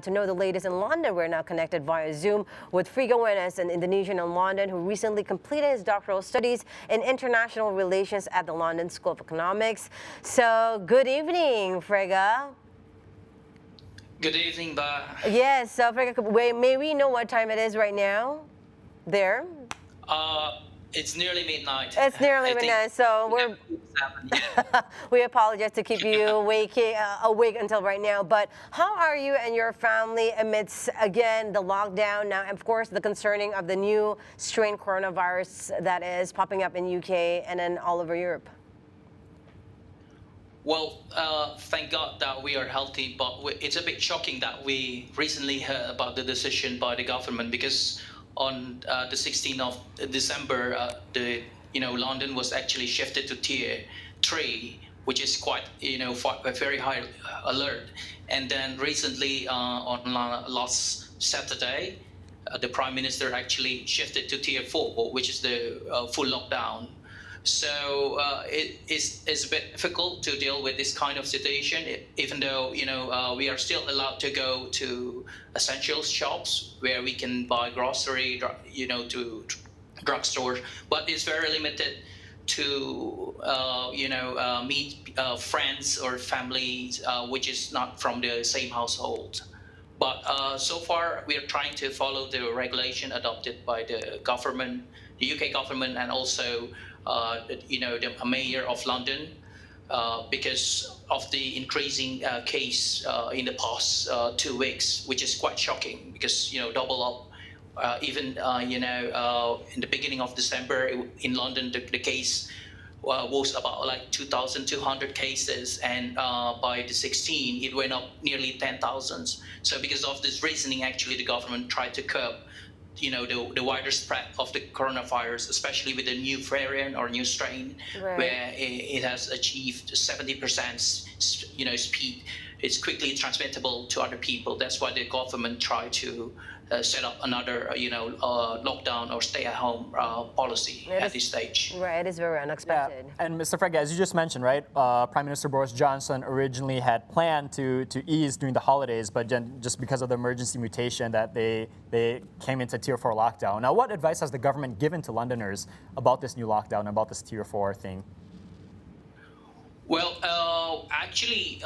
To know the latest in London, we're now connected via Zoom with Frega Wenas, an Indonesian in London who recently completed his doctoral studies in international relations at the London School of Economics. So, good evening, Frega. Good evening, Ba. Yes, so Frega, may we know what time it is right now there? It's nearly midnight. It's nearly midnight, so we apologize to keep you awake until right now. But how are you and your family amidst, again, the lockdown now, and of course, the concerning of the new strain coronavirus that is popping up in UK and then all over Europe? Well, thank God that we are healthy, but it's a bit shocking that we recently heard about the decision by the government, because on the 16th of December, London was actually shifted to Tier 3, which is quite, a very high alert. And then recently, on last Saturday, the Prime Minister actually shifted to Tier 4, which is the full lockdown. So it's a bit difficult to deal with this kind of situation, even though we are still allowed to go to essential shops where we can buy grocery, to drugstores, but it's very limited to meet friends or families which is not from the same household. But so far, we are trying to follow the regulation adopted by the government, the UK government, and also the mayor of London, because of the increasing case in the past 2 weeks, which is quite shocking, because double up. Even in the beginning of December in London, the case was about like 2,200 cases, and by the 16th it went up nearly 10,000. So because of this reasoning, actually the government tried to curb the wider spread of the coronavirus, especially with the new variant or new strain, right, where it has achieved 70% speed. It's quickly transmittable to other people. That's why the government tried to set up another lockdown or stay-at-home policy at this stage. Right, it is very unexpected. Yeah. And Mr. Frega, as you just mentioned, right, Prime Minister Boris Johnson originally had planned to ease during the holidays, but then just because of the emergency mutation that they came into Tier 4 lockdown. Now, what advice has the government given to Londoners about this new lockdown, about this Tier 4 thing? Well, actually,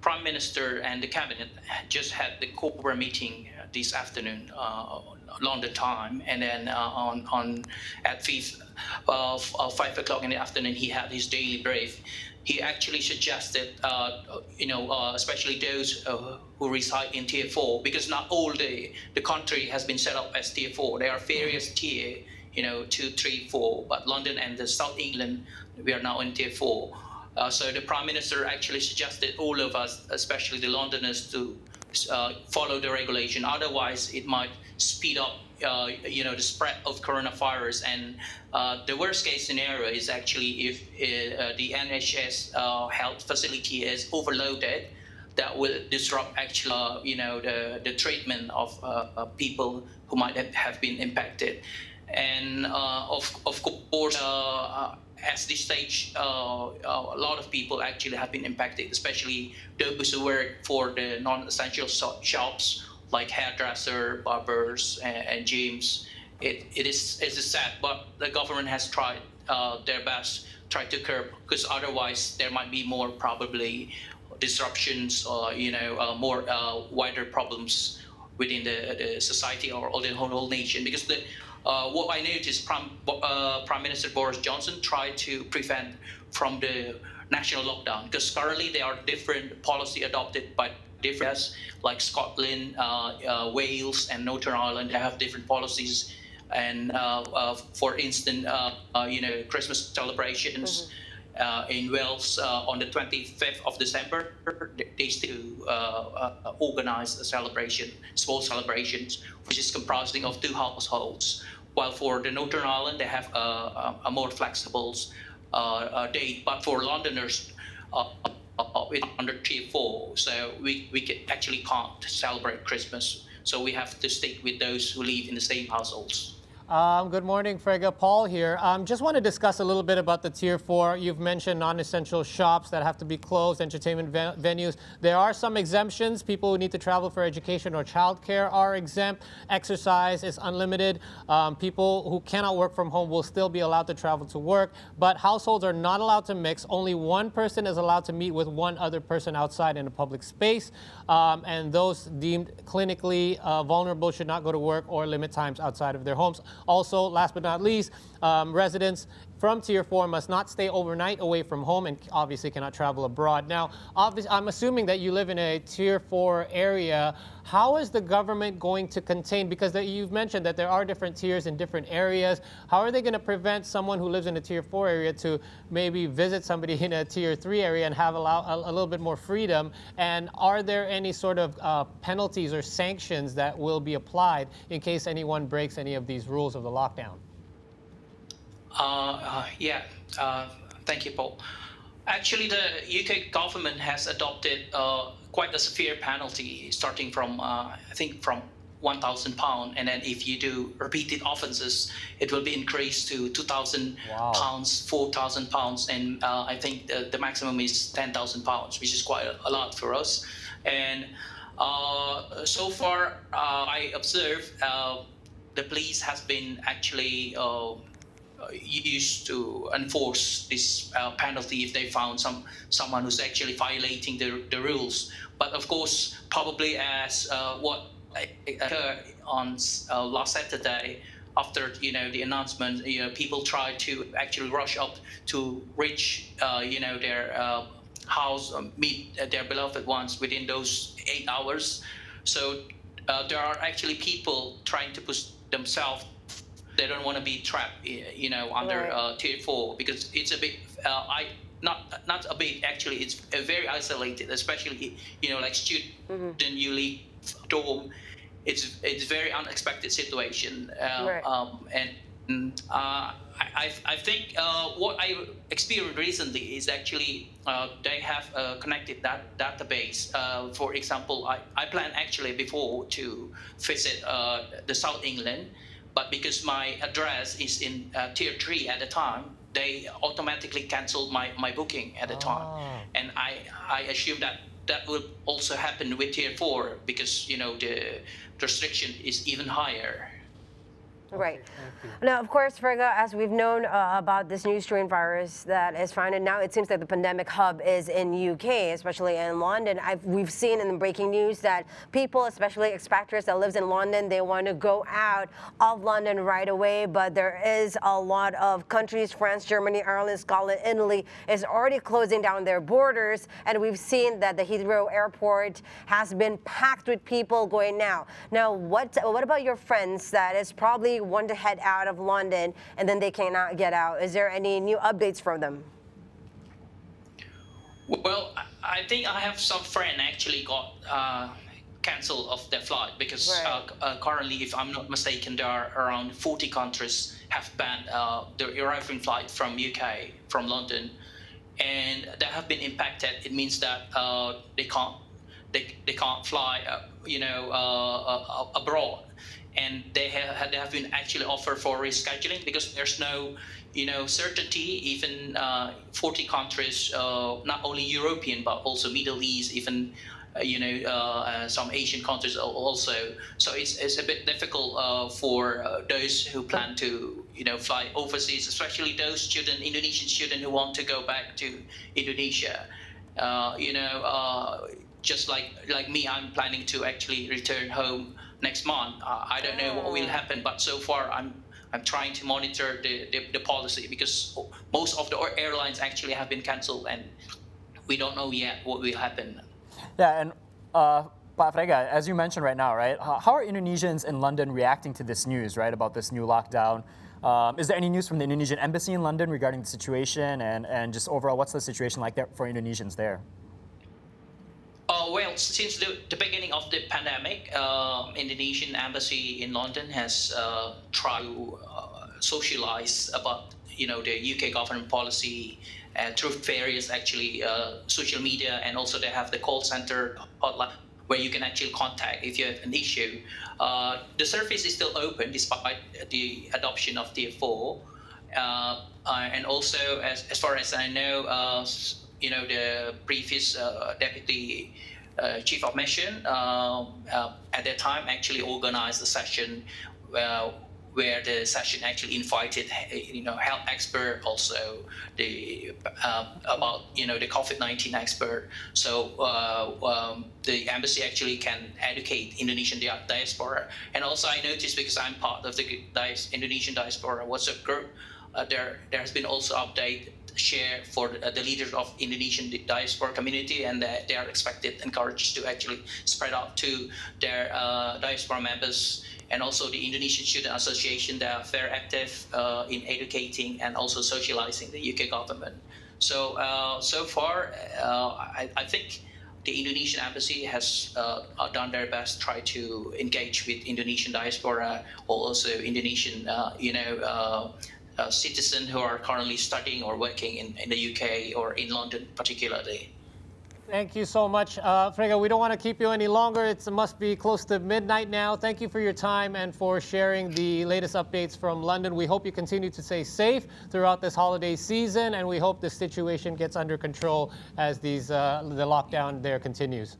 Prime Minister and the Cabinet just had the Cobra meeting this afternoon, London time, and then at 5 o'clock in the afternoon, he had his daily brief. He actually suggested, especially those who reside in Tier 4, because not all the country has been set up as Tier 4. There are various tier, 2, 3, 4, but London and the South England, we are now in Tier 4. So the Prime Minister actually suggested all of us, especially the Londoners, to follow the regulation. Otherwise, it might speed up, the spread of coronavirus. And the worst case scenario is actually if the NHS health facility is overloaded, that will disrupt actually, the treatment of people who might have been impacted. And of course, at this stage, a lot of people actually have been impacted, especially those who work for the non-essential shops like hairdresser, barbers, and gyms. It's sad, but the government has tried their best, tried to curb, because otherwise there might be more probably disruptions or more wider problems within the society or the whole nation. Because what I noticed, Prime Minister Boris Johnson tried to prevent from the national lockdown, because currently there are different policy adopted by different, like Scotland, Wales, and Northern Ireland. They have different policies, and for instance, Christmas celebrations. In Wales, on the 25th of December, they still organize a celebration, small celebrations, which is comprising of 2 households. While for the Northern Ireland, they have a more flexible date. But for Londoners, it's under Tier 4, so we actually can't celebrate Christmas. So we have to stick with those who live in the same households. Good morning, Frega. Paul here. Just want to discuss a little bit about the Tier 4. You've mentioned non-essential shops that have to be closed, entertainment venues. There are some exemptions. People who need to travel for education or childcare are exempt. Exercise is unlimited. People who cannot work from home will still be allowed to travel to work, but households are not allowed to mix. Only one person is allowed to meet with one other person outside in a public space, and those deemed clinically vulnerable should not go to work or limit times outside of their homes. Also, last but not least, residents from Tier 4 must not stay overnight away from home and obviously cannot travel abroad. Now, I'm assuming that you live in a Tier 4 area. How is the government going to contain, because you've mentioned that there are different tiers in different areas, how are they going to prevent someone who lives in a Tier 4 area to maybe visit somebody in a Tier 3 area and have a little bit more freedom? And are there any sort of penalties or sanctions that will be applied in case anyone breaks any of these rules of the lockdown? Thank you, Paul. Actually, the UK government has adopted quite a severe penalty, starting from I think from £1,000, and then if you do repeated offences, it will be increased to £2,000, £4,000, and I think the maximum is £10,000, which is quite a lot for us. And so far, I observe the police has been actually used to enforce this penalty if they found someone who's actually violating the rules. But of course, probably as what occurred on last Saturday, after the announcement, people try to actually rush up to reach their house, meet their beloved ones within those 8 hours. So there are actually people trying to push themselves. They don't want to be trapped, under Tier 4, because it's a bit, not a bit, actually, it's very isolated, especially, like student, you leave dorm. It's a very unexpected situation. And I think what I experienced recently is actually they have a connected database. For example, I planned actually before to visit the South England, but because my address is in Tier 3 at the time, they automatically canceled my booking at the time. And I assume that will also happen with Tier 4 because, the restriction is even higher. Right. Now, of course, Frega, as we've known about this new strain virus that is found, and now it seems that the pandemic hub is in UK, especially in London. We've seen in the breaking news that people, especially expatriates that lives in London, they want to go out of London right away, but there is a lot of countries, France, Germany, Ireland, Scotland, Italy, is already closing down their borders, and we've seen that the Heathrow airport has been packed with people going now. Now, what about your friends that is probably want to head out of London and then they cannot get out? Is there any new updates from them? Well, I think I have some friend actually got cancelled of their flight because currently, if I'm not mistaken, there are around 40 countries have banned the arriving flight from UK, from London, and they have been impacted. It means that they can't fly, abroad. And they have been actually offered for rescheduling because there's no, certainty. Even 40 countries, not only European but also Middle East, even some Asian countries also. So it's a bit difficult for those who plan to fly overseas, especially those Indonesian students who want to go back to Indonesia. Just like me, I'm planning to actually return home next month. I don't know what will happen, but so far I'm trying to monitor the policy because most of the airlines actually have been cancelled and we don't know yet what will happen. Yeah, and Pak Frega, as you mentioned right now, right, how are Indonesians in London reacting to this news, right, about this new lockdown? Is there any news from the Indonesian embassy in London regarding the situation and just overall, what's the situation like there for Indonesians there? Well, since the beginning of the pandemic, Indonesian embassy in London has tried to socialize about the UK government policy through various actually social media, and also they have the call center hotline. where you can actually contact if you have an issue. The service is still open despite the adoption of Tier 4. And also, as far as I know, the previous deputy chief of mission at that time actually organized a session where the session actually invited, health expert, also the about the COVID-19 expert. So the embassy actually can educate Indonesian diaspora. And also I noticed, because I'm part of the Indonesian diaspora WhatsApp group, there has been also update share for the leaders of Indonesian diaspora community, and they are encouraged to actually spread out to their diaspora members. And also the Indonesian Student Association, they are very active in educating and also socializing the UK government. So so far, I think the Indonesian embassy has done their best, try to engage with Indonesian diaspora, or also Indonesian citizens who are currently studying or working in the UK or in London particularly. Thank you so much. Frega, we don't want to keep you any longer. It must be close to midnight now. Thank you for your time and for sharing the latest updates from London. We hope you continue to stay safe throughout this holiday season, and we hope the situation gets under control as the lockdown there continues.